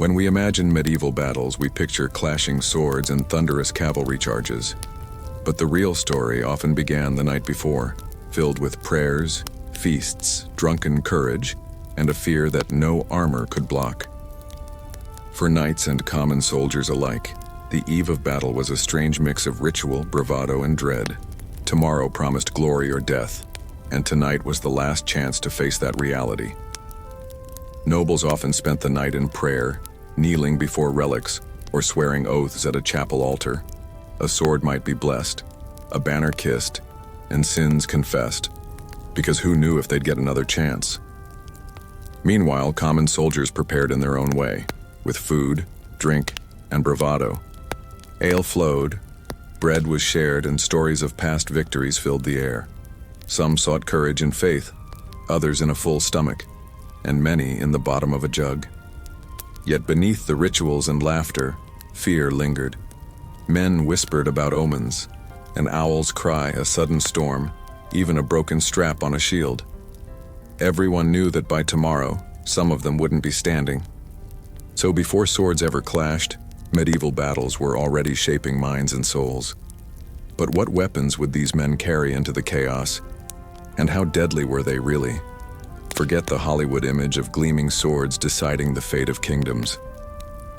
When we imagine medieval battles, we picture clashing swords and thunderous cavalry charges. But the real story often began the night before, filled with prayers, feasts, drunken courage, and a fear that no armor could block. For knights and common soldiers alike, the eve of battle was a strange mix of ritual, bravado, and dread. Tomorrow promised glory or death, and tonight was the last chance to face that reality. Nobles often spent the night in prayer, kneeling before relics, or swearing oaths at a chapel altar. A sword might be blessed, a banner kissed, and sins confessed, because who knew if they'd get another chance? Meanwhile, common soldiers prepared in their own way, with food, drink, and bravado. Ale flowed, bread was shared, and stories of past victories filled the air. Some sought courage in faith, others in a full stomach, and many in the bottom of a jug. Yet beneath the rituals and laughter, fear lingered. Men whispered about omens, an owl's cry, a sudden storm, even a broken strap on a shield. Everyone knew that by tomorrow, some of them wouldn't be standing. So before swords ever clashed, medieval battles were already shaping minds and souls. But what weapons would these men carry into the chaos? And how deadly were they really? Forget the Hollywood image of gleaming swords deciding the fate of kingdoms.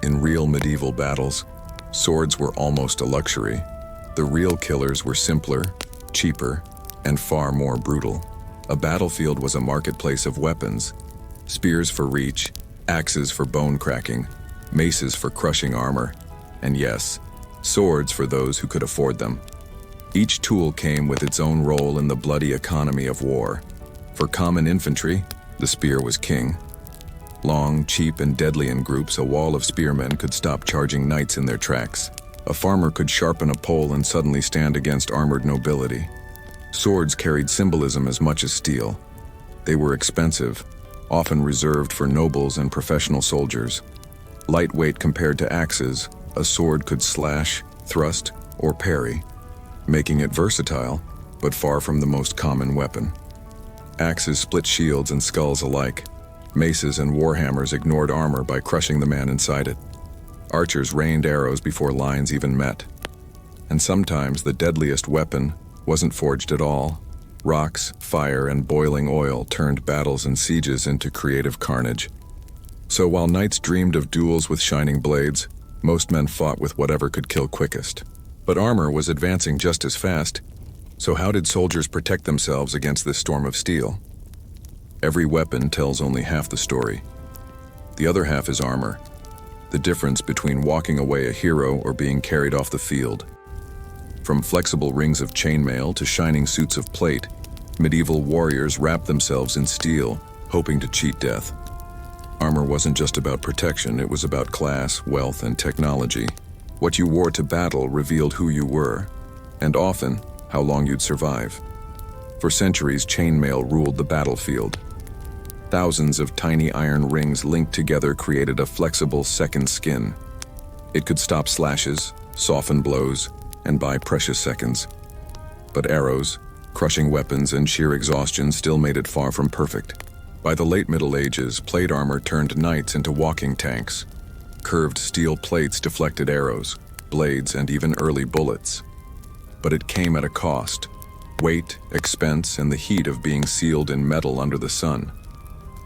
In real medieval battles, swords were almost a luxury. The real killers were simpler, cheaper, and far more brutal. A battlefield was a marketplace of weapons: spears for reach, axes for bone cracking, maces for crushing armor, and yes, swords for those who could afford them. Each tool came with its own role in the bloody economy of war. For common infantry, the spear was king. Long, cheap, and deadly in groups, a wall of spearmen could stop charging knights in their tracks. A farmer could sharpen a pole and suddenly stand against armored nobility. Swords carried symbolism as much as steel. They were expensive, often reserved for nobles and professional soldiers. Lightweight compared to axes, a sword could slash, thrust, or parry, making it versatile, but far from the most common weapon. Axes split shields and skulls alike. Maces and warhammers ignored armor by crushing the man inside it. Archers rained arrows before lines even met. And sometimes the deadliest weapon wasn't forged at all. Rocks, fire, and boiling oil turned battles and sieges into creative carnage. So while knights dreamed of duels with shining blades, most men fought with whatever could kill quickest. But armor was advancing just as fast. So how did soldiers protect themselves against this storm of steel? Every weapon tells only half the story. The other half is armor, the difference between walking away a hero or being carried off the field. From flexible rings of chainmail to shining suits of plate, medieval warriors wrapped themselves in steel, hoping to cheat death. Armor wasn't just about protection, it was about class, wealth, and technology. What you wore to battle revealed who you were, and often, how long you'd survive. For centuries, chainmail ruled the battlefield. Thousands of tiny iron rings linked together created a flexible second skin. It could stop slashes, soften blows, and buy precious seconds. But arrows, crushing weapons, and sheer exhaustion still made it far from perfect. By the late Middle Ages, plate armor turned knights into walking tanks. Curved steel plates deflected arrows, blades, and even early bullets. But it came at a cost: weight, expense, and the heat of being sealed in metal under the sun.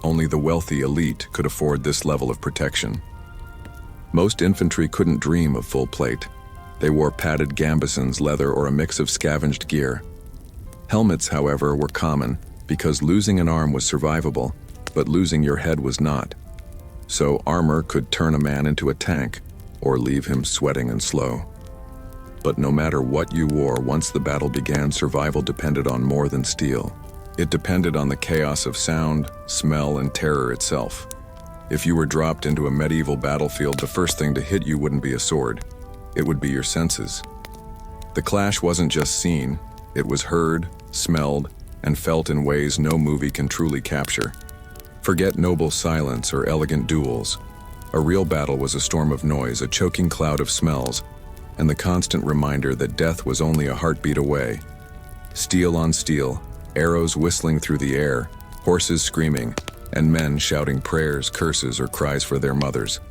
Only the wealthy elite could afford this level of protection. Most infantry couldn't dream of full plate. They wore padded gambesons, leather, or a mix of scavenged gear. Helmets, however, were common because losing an arm was survivable, but losing your head was not. So armor could turn a man into a tank or leave him sweating and slow. But no matter what you wore, once the battle began, survival depended on more than steel. It depended on the chaos of sound, smell, and terror itself. If you were dropped into a medieval battlefield, the first thing to hit you wouldn't be a sword. It would be your senses. The clash wasn't just seen, it was heard, smelled, and felt in ways no movie can truly capture. Forget noble silence or elegant duels. A real battle was a storm of noise, a choking cloud of smells, and the constant reminder that death was only a heartbeat away. Steel on steel, arrows whistling through the air, horses screaming, and men shouting prayers, curses, or cries for their mothers.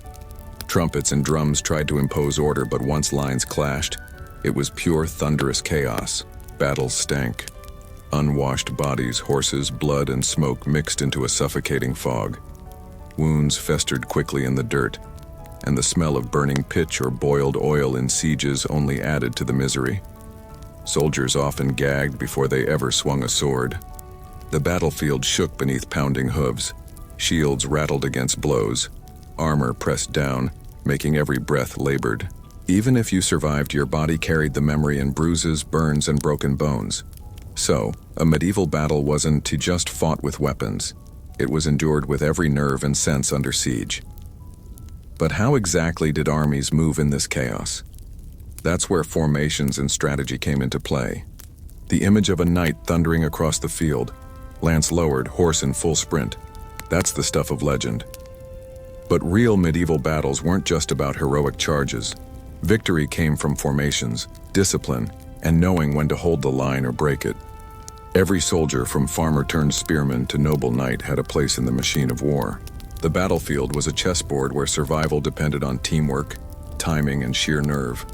Trumpets and drums tried to impose order, but once lines clashed, it was pure thunderous chaos. Battles stank. Unwashed bodies, horses, blood, and smoke mixed into a suffocating fog. Wounds festered quickly in the dirt, and the smell of burning pitch or boiled oil in sieges only added to the misery. Soldiers often gagged before they ever swung a sword. The battlefield shook beneath pounding hooves. Shields rattled against blows. Armor pressed down, making every breath labored. Even if you survived, your body carried the memory in bruises, burns, and broken bones. So, a medieval battle wasn't to just fought with weapons. It was endured with every nerve and sense under siege. But how exactly did armies move in this chaos? That's where formations and strategy came into play. The image of a knight thundering across the field, lance lowered, horse in full sprint. That's the stuff of legend. But real medieval battles weren't just about heroic charges. Victory came from formations, discipline, and knowing when to hold the line or break it. Every soldier, from farmer turned spearman to noble knight, had a place in the machine of war. The battlefield was a chessboard where survival depended on teamwork, timing, and sheer nerve.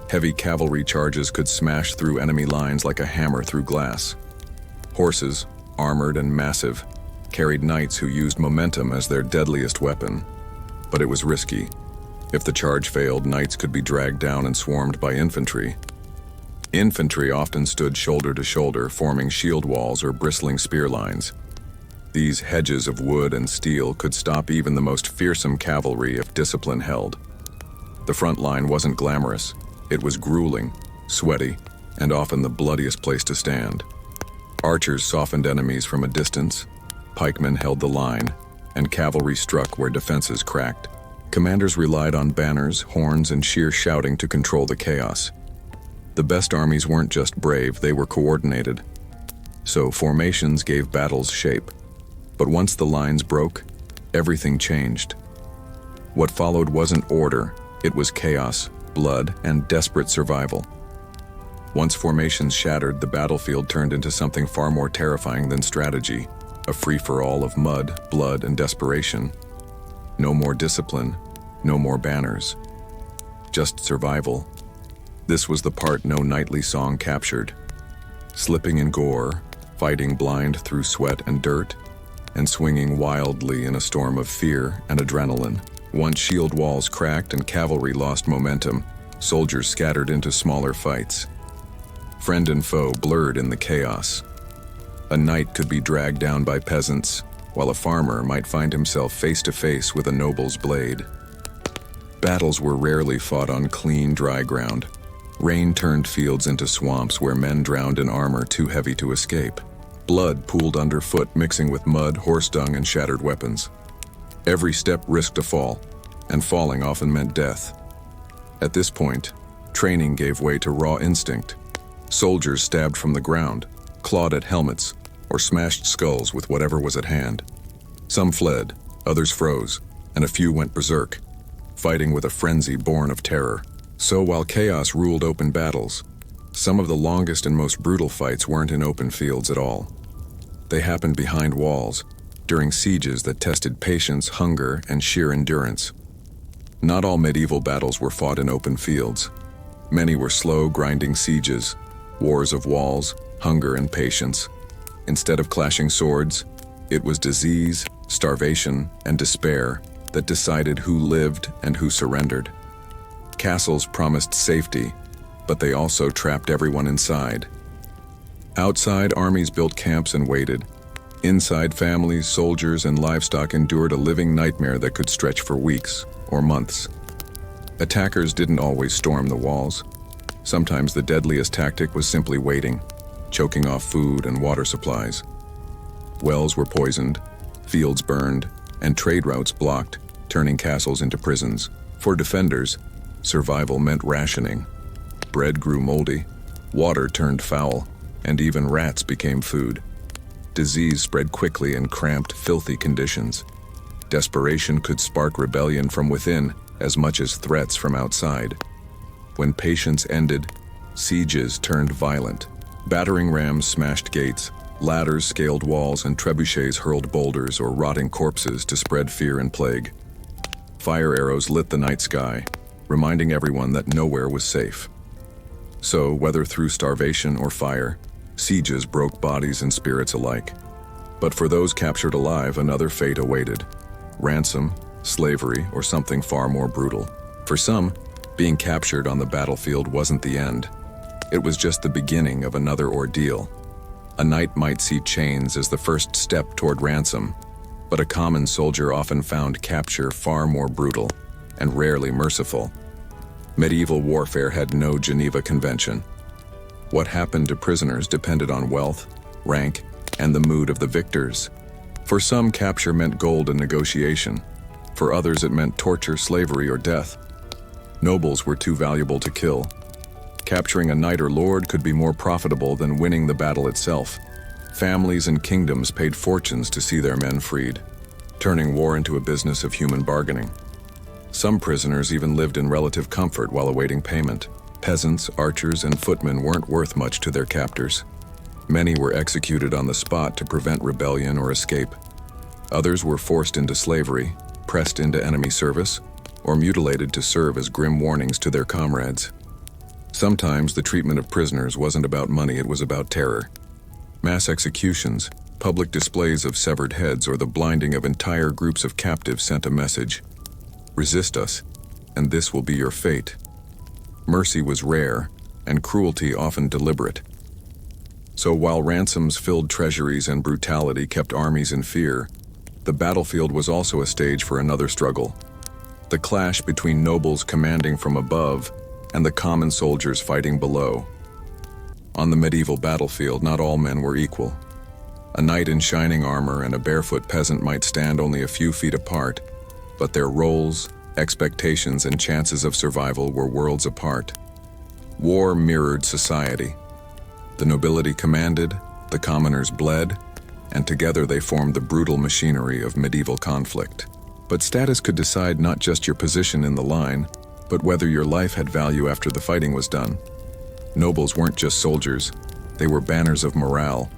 Heavy cavalry charges could smash through enemy lines like a hammer through glass. Horses, armored and massive, carried knights who used momentum as their deadliest weapon. But it was risky. If the charge failed, knights could be dragged down and swarmed by infantry. Infantry often stood shoulder to shoulder, forming shield walls or bristling spear lines. These hedges of wood and steel could stop even the most fearsome cavalry if discipline held. The front line wasn't glamorous. It was grueling, sweaty, and often the bloodiest place to stand. Archers softened enemies from a distance, pikemen held the line, and cavalry struck where defenses cracked. Commanders relied on banners, horns, and sheer shouting to control the chaos. The best armies weren't just brave, they were coordinated. So formations gave battles shape. But once the lines broke, everything changed. What followed wasn't order, it was chaos, blood, and desperate survival. Once formations shattered, the battlefield turned into something far more terrifying than strategy, a free-for-all of mud, blood, and desperation. No more discipline, no more banners. Just survival. This was the part no knightly song captured. Slipping in gore, fighting blind through sweat and dirt, and swinging wildly in a storm of fear and adrenaline. Once shield walls cracked and cavalry lost momentum, soldiers scattered into smaller fights. Friend and foe blurred in the chaos. A knight could be dragged down by peasants, while a farmer might find himself face to face with a noble's blade. Battles were rarely fought on clean, dry ground. Rain turned fields into swamps where men drowned in armor too heavy to escape. Blood pooled underfoot, mixing with mud, horse dung, and shattered weapons. Every step risked a fall, and falling often meant death. At this point, training gave way to raw instinct. Soldiers stabbed from the ground, clawed at helmets, or smashed skulls with whatever was at hand. Some fled, others froze, and a few went berserk, fighting with a frenzy born of terror. So while chaos ruled open battles, some of the longest and most brutal fights weren't in open fields at all. They happened behind walls, during sieges that tested patience, hunger, and sheer endurance. Not all medieval battles were fought in open fields. Many were slow, grinding sieges, wars of walls, hunger, and patience. Instead of clashing swords, it was disease, starvation, and despair that decided who lived and who surrendered. Castles promised safety, but they also trapped everyone inside. Outside, armies built camps and waited. Inside, families, soldiers, and livestock endured a living nightmare that could stretch for weeks or months. Attackers didn't always storm the walls. Sometimes the deadliest tactic was simply waiting, choking off food and water supplies. Wells were poisoned, fields burned, and trade routes blocked, turning castles into prisons. For defenders, survival meant rationing. Bread grew moldy, water turned foul, and even rats became food. Disease spread quickly in cramped, filthy conditions. Desperation could spark rebellion from within as much as threats from outside. When patience ended, sieges turned violent. Battering rams smashed gates, ladders scaled walls, and trebuchets hurled boulders or rotting corpses to spread fear and plague. Fire arrows lit the night sky, reminding everyone that nowhere was safe. So, whether through starvation or fire, sieges broke bodies and spirits alike. But for those captured alive, another fate awaited: ransom, slavery, or something far more brutal. For some, being captured on the battlefield wasn't the end. It was just the beginning of another ordeal. A knight might see chains as the first step toward ransom, but a common soldier often found capture far more brutal and rarely merciful. Medieval warfare had no Geneva Convention. What happened to prisoners depended on wealth, rank, and the mood of the victors. For some, capture meant gold and negotiation. For others, it meant torture, slavery, or death. Nobles were too valuable to kill. Capturing a knight or lord could be more profitable than winning the battle itself. Families and kingdoms paid fortunes to see their men freed, turning war into a business of human bargaining. Some prisoners even lived in relative comfort while awaiting payment. Peasants, archers, and footmen weren't worth much to their captors. Many were executed on the spot to prevent rebellion or escape. Others were forced into slavery, pressed into enemy service, or mutilated to serve as grim warnings to their comrades. Sometimes the treatment of prisoners wasn't about money, it was about terror. Mass executions, public displays of severed heads, or the blinding of entire groups of captives sent a message: resist us, and this will be your fate. Mercy was rare, and cruelty often deliberate. So while ransoms filled treasuries and brutality kept armies in fear, the battlefield was also a stage for another struggle: the clash between nobles commanding from above and the common soldiers fighting below. On the medieval battlefield, not all men were equal. A knight in shining armor and a barefoot peasant might stand only a few feet apart, but their roles, expectations, and chances of survival were worlds apart. War mirrored society. The nobility commanded, the commoners bled, and together they formed the brutal machinery of medieval conflict. But status could decide not just your position in the line, but whether your life had value after the fighting was done. Nobles weren't just soldiers, they were banners of morale.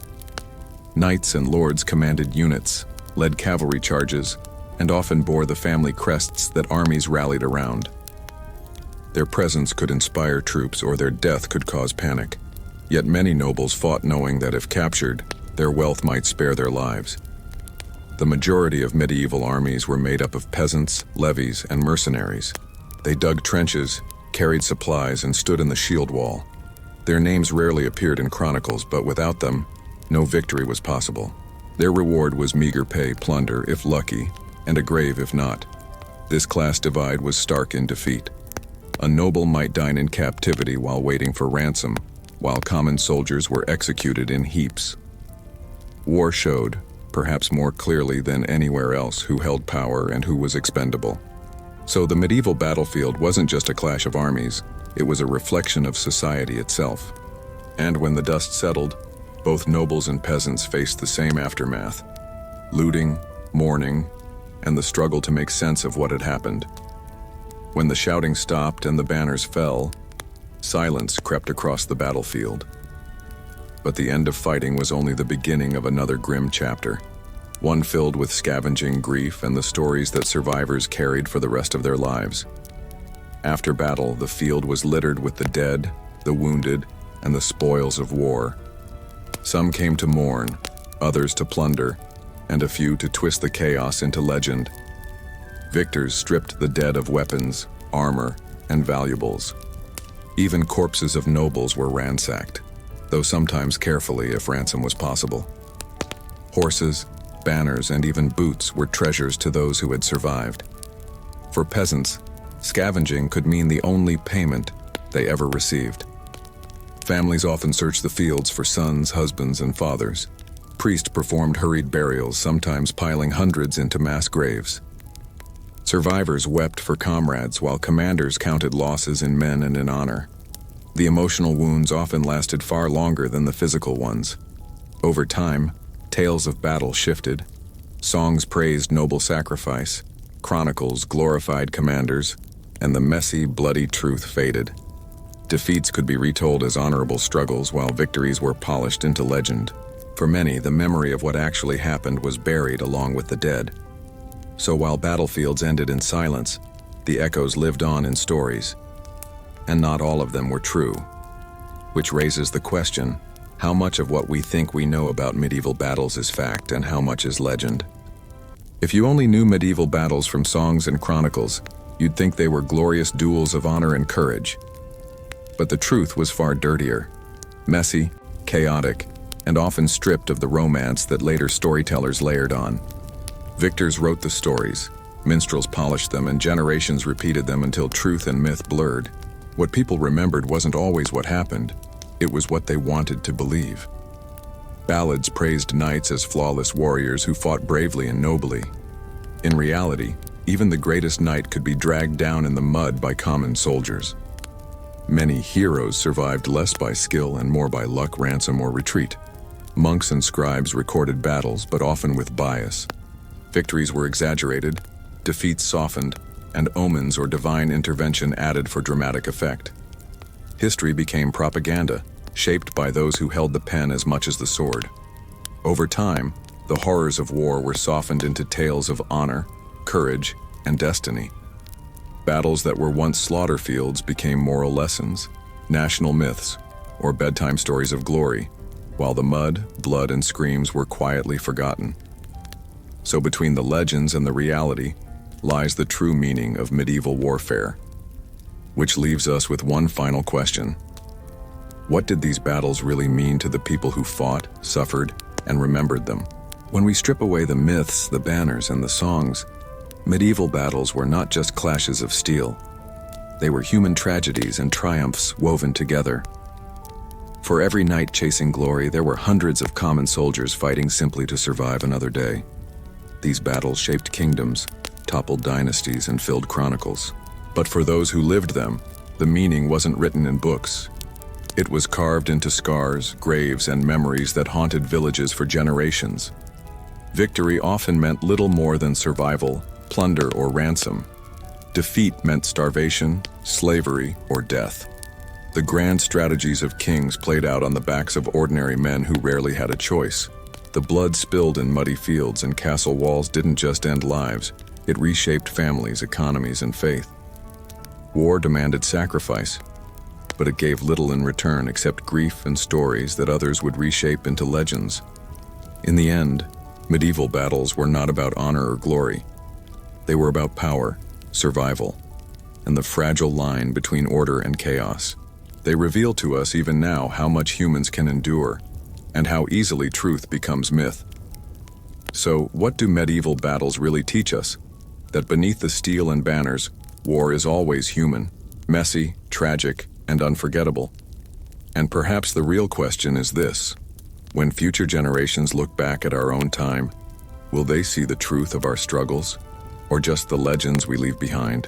Knights and lords commanded units, led cavalry charges, and often bore the family crests that armies rallied around. Their presence could inspire troops, or their death could cause panic. Yet many nobles fought knowing that if captured, their wealth might spare their lives. The majority of medieval armies were made up of peasants, levies, and mercenaries. They dug trenches, carried supplies, and stood in the shield wall. Their names rarely appeared in chronicles, but without them, no victory was possible. Their reward was meager pay, plunder if lucky, and a grave if not. This class divide was stark in defeat. A noble might dine in captivity while waiting for ransom, while common soldiers were executed in heaps. War showed, perhaps more clearly than anywhere else, who held power and who was expendable. So the medieval battlefield wasn't just a clash of armies, it was a reflection of society itself. And when the dust settled, both nobles and peasants faced the same aftermath: looting, mourning, and the struggle to make sense of what had happened. When the shouting stopped and the banners fell, silence crept across the battlefield. But the end of fighting was only the beginning of another grim chapter, one filled with scavenging, grief, and the stories that survivors carried for the rest of their lives. After battle, the field was littered with the dead, the wounded, and the spoils of war. Some came to mourn, others to plunder, and a few to twist the chaos into legend. Victors stripped the dead of weapons, armor, and valuables. Even corpses of nobles were ransacked, though sometimes carefully if ransom was possible. Horses, banners, and even boots were treasures to those who had survived. For peasants, scavenging could mean the only payment they ever received. Families often searched the fields for sons, husbands, and fathers. Priests performed hurried burials, sometimes piling hundreds into mass graves. Survivors wept for comrades, while commanders counted losses in men and in honor. The emotional wounds often lasted far longer than the physical ones. Over time, tales of battle shifted. Songs praised noble sacrifice, chronicles glorified commanders, and the messy, bloody truth faded. Defeats could be retold as honorable struggles, while victories were polished into legend. For many, the memory of what actually happened was buried along with the dead. So while battlefields ended in silence, the echoes lived on in stories. And not all of them were true. Which raises the question, how much of what we think we know about medieval battles is fact and how much is legend? If you only knew medieval battles from songs and chronicles, you'd think they were glorious duels of honor and courage. But the truth was far dirtier, messy, chaotic, and often stripped of the romance that later storytellers layered on. Victors wrote the stories, minstrels polished them, and generations repeated them until truth and myth blurred. What people remembered wasn't always what happened, it was what they wanted to believe. Ballads praised knights as flawless warriors who fought bravely and nobly. In reality, even the greatest knight could be dragged down in the mud by common soldiers. Many heroes survived less by skill and more by luck, ransom, or retreat. Monks and scribes recorded battles, but often with bias. Victories were exaggerated, defeats softened, and omens or divine intervention added for dramatic effect. History became propaganda, shaped by those who held the pen as much as the sword. Over time, the horrors of war were softened into tales of honor, courage, and destiny. Battles that were once slaughter fields became moral lessons, national myths, or bedtime stories of glory, while the mud, blood, and screams were quietly forgotten. So between the legends and the reality lies the true meaning of medieval warfare. Which leaves us with one final question. What did these battles really mean to the people who fought, suffered, and remembered them? When we strip away the myths, the banners, and the songs, medieval battles were not just clashes of steel. They were human tragedies and triumphs woven together. For every knight chasing glory, there were hundreds of common soldiers fighting simply to survive another day. These battles shaped kingdoms, toppled dynasties, and filled chronicles. But for those who lived them, the meaning wasn't written in books. It was carved into scars, graves, and memories that haunted villages for generations. Victory often meant little more than survival, plunder, or ransom. Defeat meant starvation, slavery, or death. The grand strategies of kings played out on the backs of ordinary men who rarely had a choice. The blood spilled in muddy fields and castle walls didn't just end lives, it reshaped families, economies, and faith. War demanded sacrifice, but it gave little in return except grief and stories that others would reshape into legends. In the end, medieval battles were not about honor or glory. They were about power, survival, and the fragile line between order and chaos. They reveal to us even now how much humans can endure, and how easily truth becomes myth. So, what do medieval battles really teach us? That beneath the steel and banners, war is always human, messy, tragic, and unforgettable. And perhaps the real question is this: when future generations look back at our own time, will they see the truth of our struggles, or just the legends we leave behind?